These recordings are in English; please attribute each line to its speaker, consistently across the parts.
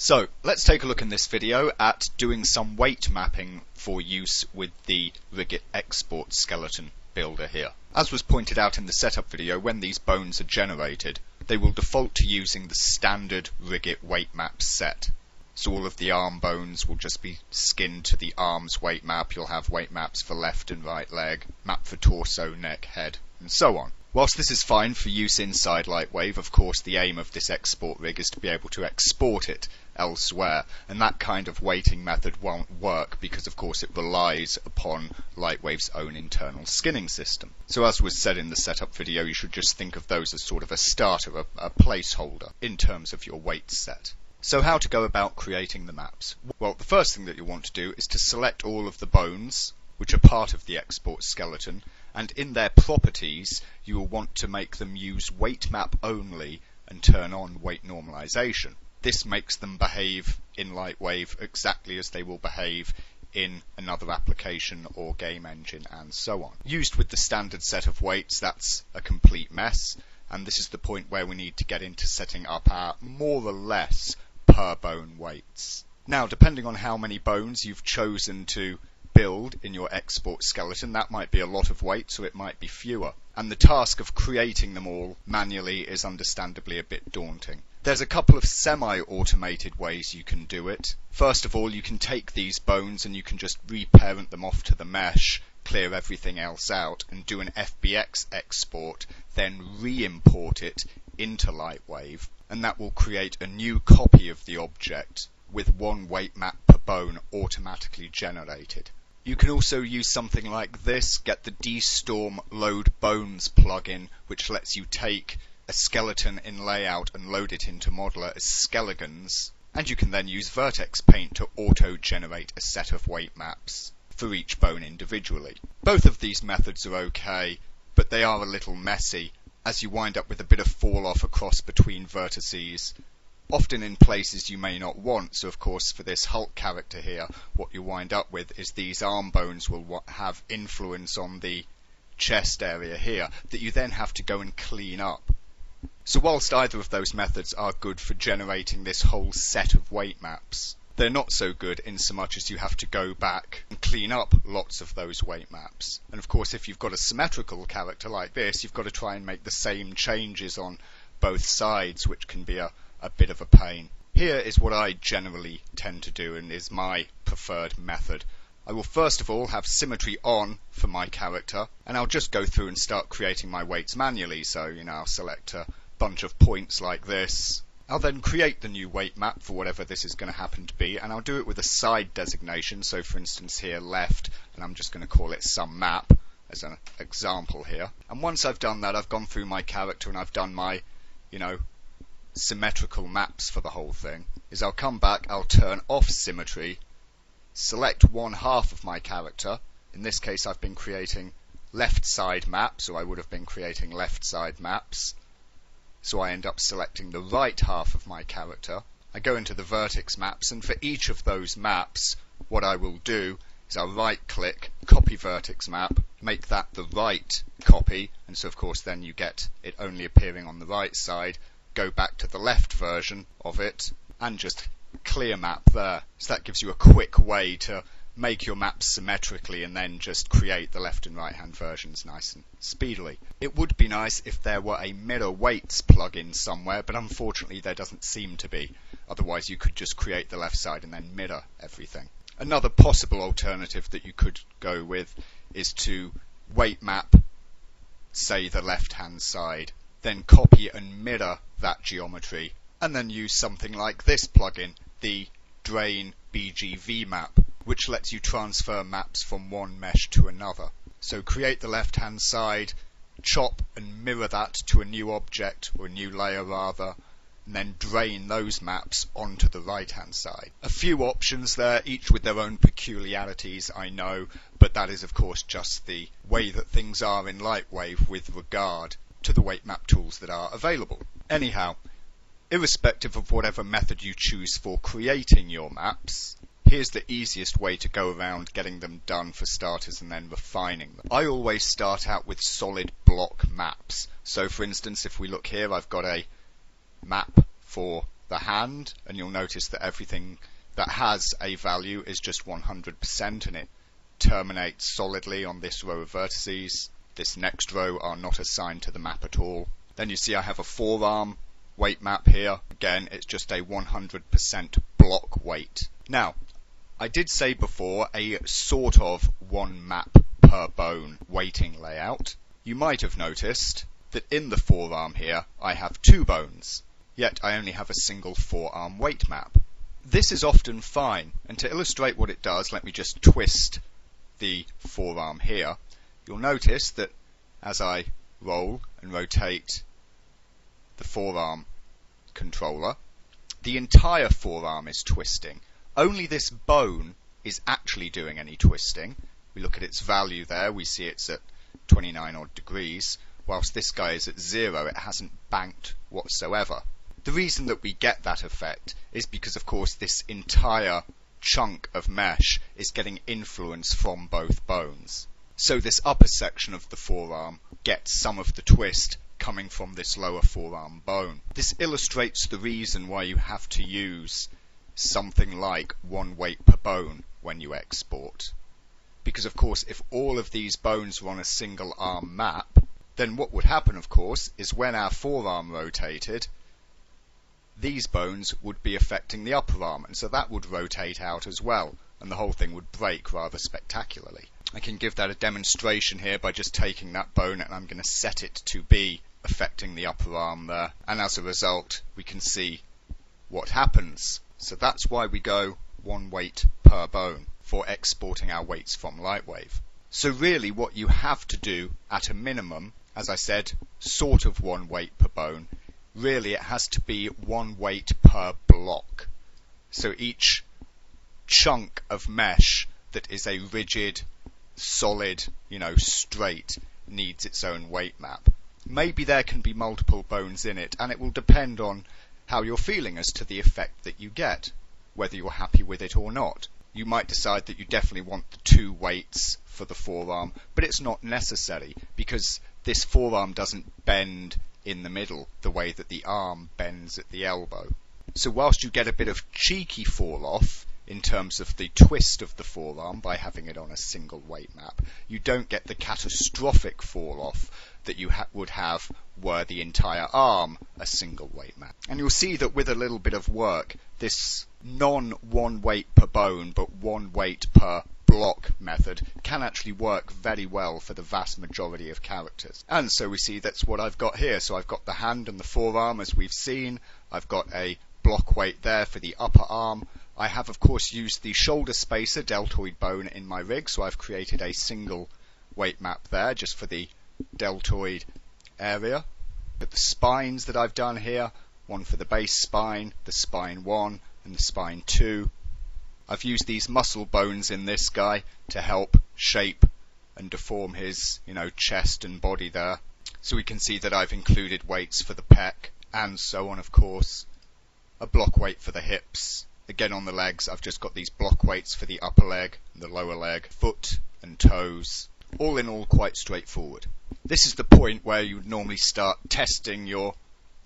Speaker 1: So let's take a look in this video at doing some weight mapping for use with the RHiggit Export Skeleton builder here. As was pointed out in the setup video, when these bones are generated, they will default to using the standard RHiggit weight map set. So all of the arm bones will just be skinned to the arms weight map. You'll have weight maps for left and right leg, map for torso, neck, head, and so on. Whilst this is fine for use inside Lightwave, of course the aim of this export rig is to be able to export it elsewhere, and that kind of weighting method won't work because of course it relies upon Lightwave's own internal skinning system. So as was said in the setup video, you should just think of those as sort of a starter, a placeholder in terms of your weight set. So how to go about creating the maps? Well, the first thing that you want to do is to select all of the bones which are part of the export skeleton, and in their properties you will want to make them use weight map only and turn on weight normalization. This makes them behave in Lightwave exactly as they will behave in another application or game engine and so on. Used with the standard set of weights, that's a complete mess, and this is the point where we need to get into setting up our more or less per bone weights. Now, depending on how many bones you've chosen to build in your export skeleton, that might be a lot of weights or it might be fewer, and the task of creating them all manually is understandably a bit daunting. There's a couple of semi-automated ways you can do it. First of all, you can take these bones and you can just reparent them off to the mesh, clear everything else out, and do an FBX export, then re-import it into Lightwave, and that will create a new copy of the object with one weight map per bone automatically generated. You can also use something like this, get the DStorm Load Bones plugin, which lets you take a skeleton in layout and load it into Modeler as skeletons, and you can then use Vertex Paint to auto-generate a set of weight maps for each bone individually. Both of these methods are okay, but they are a little messy, as you wind up with a bit of fall off across between vertices, often in places you may not want. So of course for this Hulk character here, what you wind up with is these arm bones will have influence on the chest area here that you then have to go and clean up. So whilst either of those methods are good for generating this whole set of weight maps, they're not so good in so much as you have to go back and clean up lots of those weight maps. And of course if you've got a symmetrical character like this, you've got to try and make the same changes on both sides, which can be a bit of a pain. Here is what I generally tend to do and is my preferred method. I will first of all have symmetry on for my character, and I'll just go through and start creating my weights manually. So, I'll select a bunch of points like this. I'll then create the new weight map for whatever this is going to happen to be, and I'll do it with a side designation. So for instance here left, and I'm just going to call it some map as an example here. And once I've done that, I've gone through my character and I've done my, symmetrical maps for the whole thing, is I'll come back, I'll turn off symmetry, select one half of my character. In this case I've been creating left side maps, so I would have been creating left side maps. So I end up selecting the right half of my character. I go into the vertex maps, and for each of those maps what I will do is I'll right click, copy vertex map, make that the right copy, and so of course then you get it only appearing on the right side. Go back to the left version of it and just clear map there. So that gives you a quick way to make your maps symmetrically and then just create the left and right hand versions nice and speedily. It would be nice if there were a mirror weights plugin somewhere, but unfortunately there doesn't seem to be. Otherwise you could just create the left side and then mirror everything. Another possible alternative that you could go with is to weight map, say, the left hand side, then copy and mirror that geometry, and then use something like this plugin, the Drain BGV map, which lets you transfer maps from one mesh to another. So create the left hand side, chop and mirror that to a new object, or a new layer rather, and then drain those maps onto the right hand side. A few options there, each with their own peculiarities, I know, but that is of course just the way that things are in Lightwave with regard to the weight map tools that are available. Anyhow, irrespective of whatever method you choose for creating your maps, here's the easiest way to go around getting them done for starters and then refining them. I always start out with solid block maps. So for instance, if we look here, I've got a map for the hand, and you'll notice that everything that has a value is just 100%, and it terminates solidly on this row of vertices. This next row are not assigned to the map at all. Then you see I have a forearm weight map here. Again, it's just a 100% block weight. Now, I did say before a sort of one map per bone weighting layout. You might have noticed that in the forearm here I have 2 bones, yet I only have a single forearm weight map. This is often fine, and to illustrate what it does, let me just twist the forearm here. You'll notice that as I roll and rotate the forearm controller, the entire forearm is twisting. Only this bone is actually doing any twisting. We look at its value there, we see it's at 29 odd degrees, whilst this guy is at 0, it hasn't banked whatsoever. The reason that we get that effect is because, of course, this entire chunk of mesh is getting influence from both bones. So this upper section of the forearm gets some of the twist coming from this lower forearm bone. This illustrates the reason why you have to use something like 1 weight per bone when you export. Because, of course, if all of these bones were on a single arm map, then what would happen, of course, is when our forearm rotated, these bones would be affecting the upper arm, and so that would rotate out as well, and the whole thing would break rather spectacularly. I can give that a demonstration here by just taking that bone, and I'm going to set it to be affecting the upper arm there, and as a result we can see what happens. So that's why we go 1 weight per bone for exporting our weights from Lightwave. So really what you have to do at a minimum, as I said, sort of 1 weight per bone, really it has to be 1 weight per block. So each chunk of mesh that is a rigid, solid, straight, needs its own weight map. Maybe there can be multiple bones in it, and it will depend on how you're feeling as to the effect that you get, whether you're happy with it or not. You might decide that you definitely want the 2 weights for the forearm, but it's not necessary, because this forearm doesn't bend in the middle the way that the arm bends at the elbow. So whilst you get a bit of cheeky fall off in terms of the twist of the forearm by having it on a single weight map, you don't get the catastrophic fall off that you would have were the entire arm a single weight map. And you'll see that with a little bit of work, this non-1 weight per bone but 1 weight per block method can actually work very well for the vast majority of characters. And so we see that's what I've got here. So I've got the hand and the forearm as we've seen. I've got a block weight there for the upper arm. I have of course used the shoulder spacer deltoid bone in my rig, so I've created a single weight map there just for the deltoid area. But the spines that I've done here, one for the base spine, the spine 1 and the spine 2. I've used these muscle bones in this guy to help shape and deform his, chest and body there. So we can see that I've included weights for the pec and so on, of course. A block weight for the hips. Again on the legs, I've just got these block weights for the upper leg and the lower leg, foot and toes. All in all, quite straightforward. This is the point where you would normally start testing your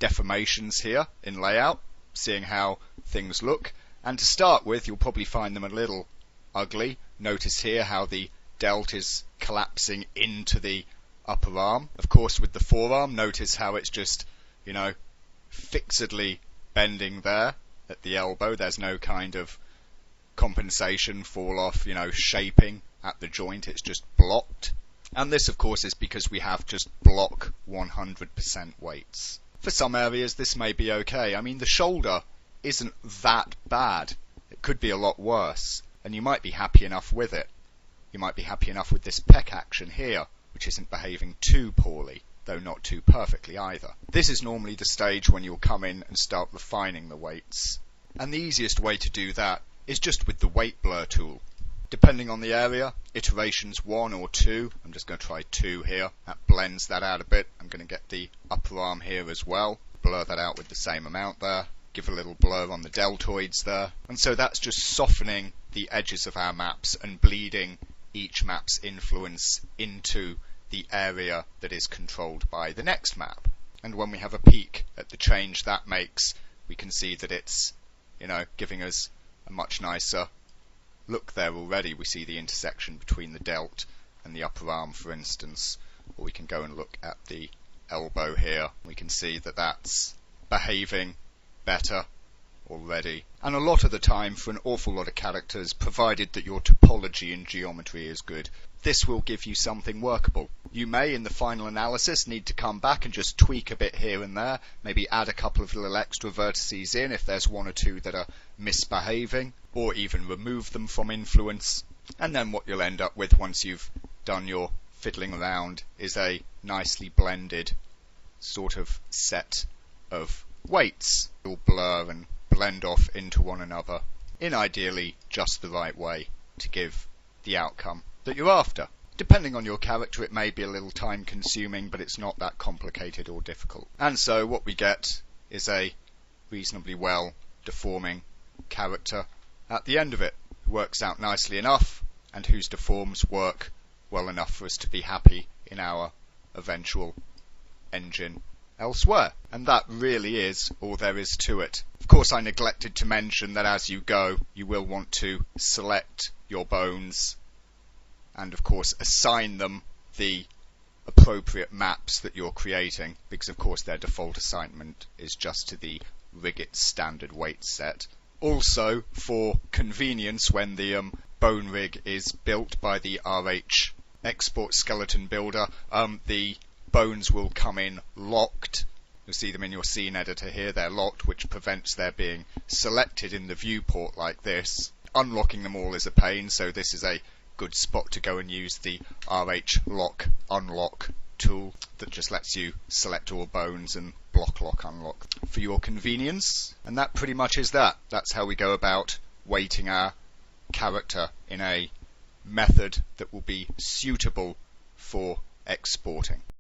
Speaker 1: deformations here in layout, seeing how things look. And to start with, you'll probably find them a little ugly. Notice here how the delt is collapsing into the upper arm. Of course, with the forearm, notice how it's just, fixedly bending there at the elbow. There's no kind of compensation, fall off, shaping at the joint. It's just blocked. And this, of course, is because we have just block 100% weights. For some areas, this may be okay. I mean, the shoulder isn't that bad. It could be a lot worse, and you might be happy enough with it. You might be happy enough with this pec action here, which isn't behaving too poorly, though not too perfectly either. This is normally the stage when you'll come in and start refining the weights. And the easiest way to do that is just with the weight blur tool. Depending on the area, iterations 1 or 2. I'm just going to try 2 here. That blends that out a bit. I'm going to get the upper arm here as well. Blur that out with the same amount there. Give a little blur on the deltoids there. And so that's just softening the edges of our maps and bleeding each map's influence into the area that is controlled by the next map. And when we have a peek at the change that makes we can see that it's, giving us a much nicer look there already. We see the intersection between the delt and the upper arm, for instance, or we can go and look at the elbow here. We can see that that's behaving better already. And a lot of the time, for an awful lot of characters, provided that your topology and geometry is good, this will give you something workable. You may, in the final analysis, need to come back and just tweak a bit here and there, maybe add a couple of little extra vertices in if there's one or two that are misbehaving, or even remove them from influence. And then what you'll end up with once you've done your fiddling around is a nicely blended sort of set of weights. You'll blur and blend off into one another in ideally just the right way to give the outcome that you're after. Depending on your character, it may be a little time consuming, but it's not that complicated or difficult. And so what we get is a reasonably well deforming character at the end of it, who works out nicely enough and whose deforms work well enough for us to be happy in our eventual engine elsewhere. And that really is all there is to it. Of course, I neglected to mention that as you go, you will want to select your bones and of course assign them the appropriate maps that you're creating, because of course their default assignment is just to the RHiggit standard weight set. Also, for convenience, when the bone rig is built by the RH Export Skeleton builder, the bones will come in locked. You'll see them in your scene editor here. They're locked, which prevents their being selected in the viewport like this. Unlocking them all is a pain, so this is a good spot to go and use the RH Lock Unlock tool that just lets you select all bones and block lock unlock for your convenience. And that pretty much is that. That's how we go about weighting our character in a method that will be suitable for exporting.